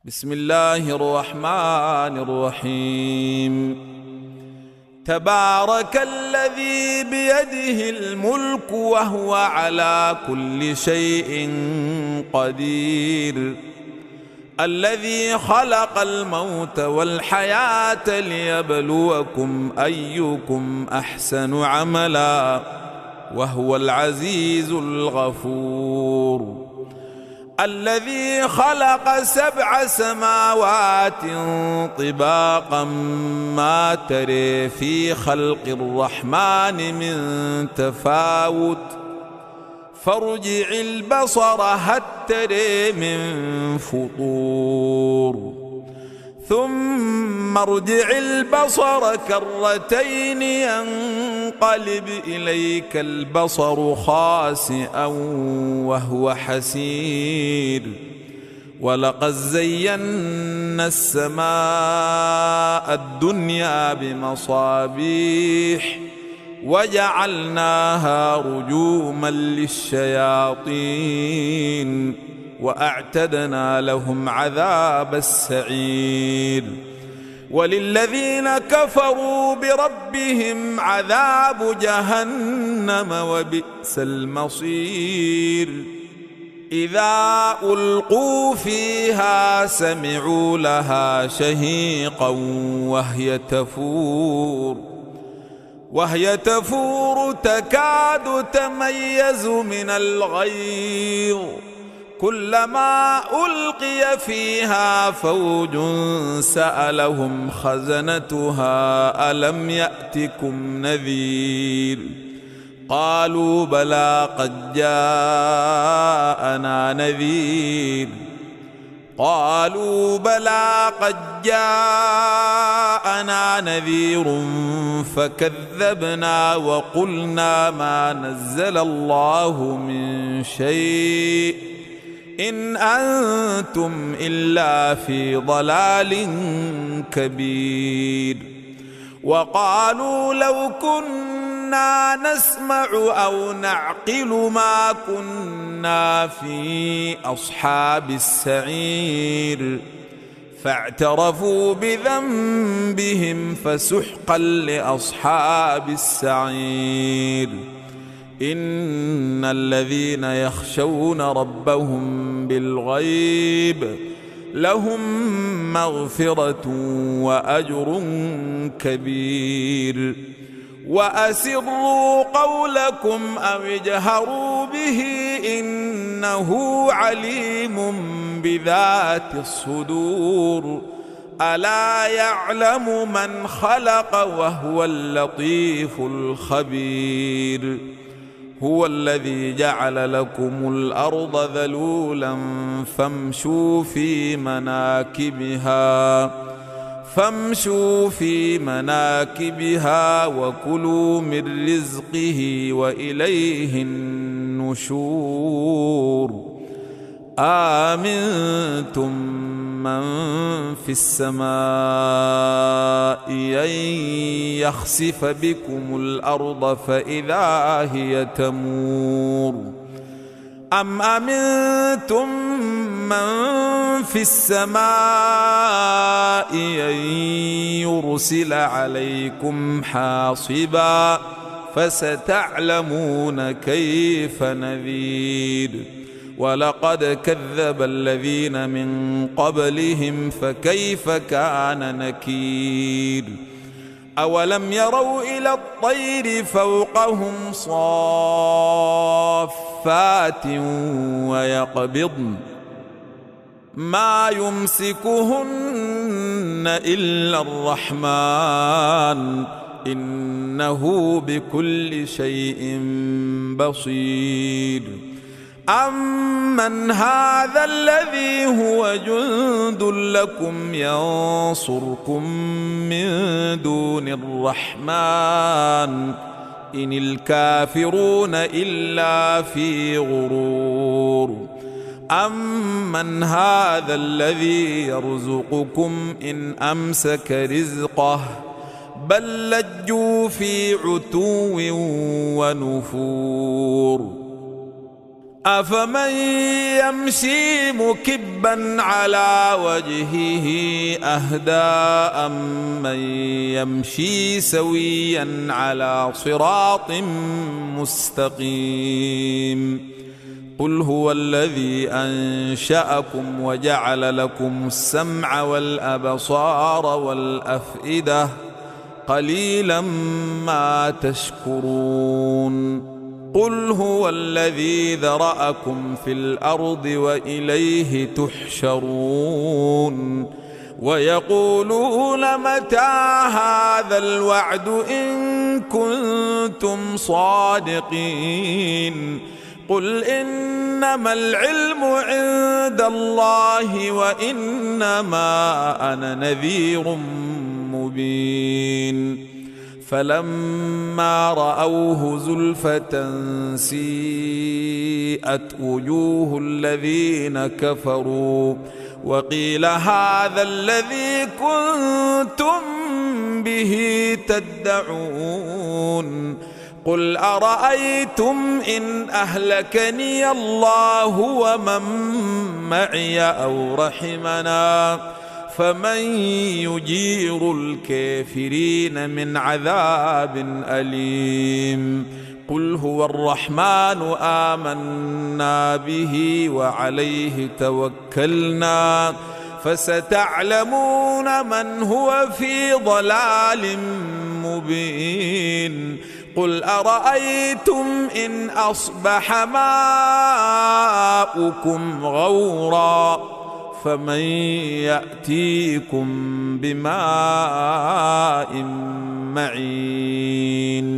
بسم الله الرحمن الرحيم. تبارك الذي بيده الملك وهو على كل شيء قدير، الذي خلق الموت والحياة ليبلوكم أيكم أحسن عملا وهو العزيز الغفور، الذي خلق 7 سماوات طباقا ما تري في خلق الرحمن من تفاوت، فارجع البصر هل تري من فطور، ثم ارجع البصر كرتين ينقلب إليك البصر خاسئا وهو حسير، ولقد زينا السماء الدنيا بمصابيح وجعلناها رجوما للشياطين وأعتدنا لهم عذاب السعير، وللذين كفروا بربهم عذاب جهنم وبئس المصير. إذا ألقوا فيها سمعوا لها شهيقا وهي تفور تكاد تميز من الغيظ، كلما ألقي فيها فوج سألهم خزنتها ألم يأتكم نذير، قالوا بلى قد جاءنا نذير فكذبنا وقلنا ما نزل الله من شيء إن أنتم إلا في ضلال كبير. وقالوا لو كنا نسمع أو نعقل ما كنا في أصحاب السعير، فاعترفوا بذنبهم فسحقا لأصحاب السعير. إن الذين يخشون ربهم بالغيب لهم مغفرة وأجر كبير. وأسروا قولكم أو اجهروا به إنه عليم بذات الصدور، ألا يعلم من خلق وهو اللطيف الخبير. هو الذي جعل لكم الأرض ذلولا فامشوا في مناكبها وكلوا من رزقه وإليه النشور. آمنتم من في السماء أن يخسف بكم الأرض فإذا هي تمور، أم أمنتم من في السماء أن يرسل عليكم حاصبا فستعلمون كيف نذير. ولقد كذب الذين من قبلهم فكيف كان نكير. أولم يروا إلى الطير فوقهم صافات ويقبضن ما يمسكهن إلا الرحمن إنه بكل شيء بصير. أمن هذا الذي هو جند لكم ينصركم من دون الرحمن إن الكافرون إلا في غرور. أمن هذا الذي يرزقكم إن أمسك رزقه بل لجوا في عتو ونفور. أفمن يمشي مكبا على وجهه أهدى أمن يمشي سويا على صراط مستقيم قل هو الذي أنشأكم وجعل لكم السمع والأبصار والأفئدة قليلا ما تشكرون قل هو الذي ذرأكم في الأرض وإليه تحشرون ويقولون متى هذا الوعد إن كنتم صادقين قل إنما العلم عند الله وإنما أنا نذير مبين فلما رأوه زلفة سيئت وجوه الذين كفروا وقيل هذا الذي كنتم به تدعون قل أرأيتم إن أهلكني الله ومن معي أو رحمنا فمن يجير الكافرين من عذاب أليم قل هو الرحمن آمنا به وعليه توكلنا فستعلمون من هو في ضلال مبين قل أرأيتم إن أصبح ماؤكم غورا فمن يأتيكم بماء معين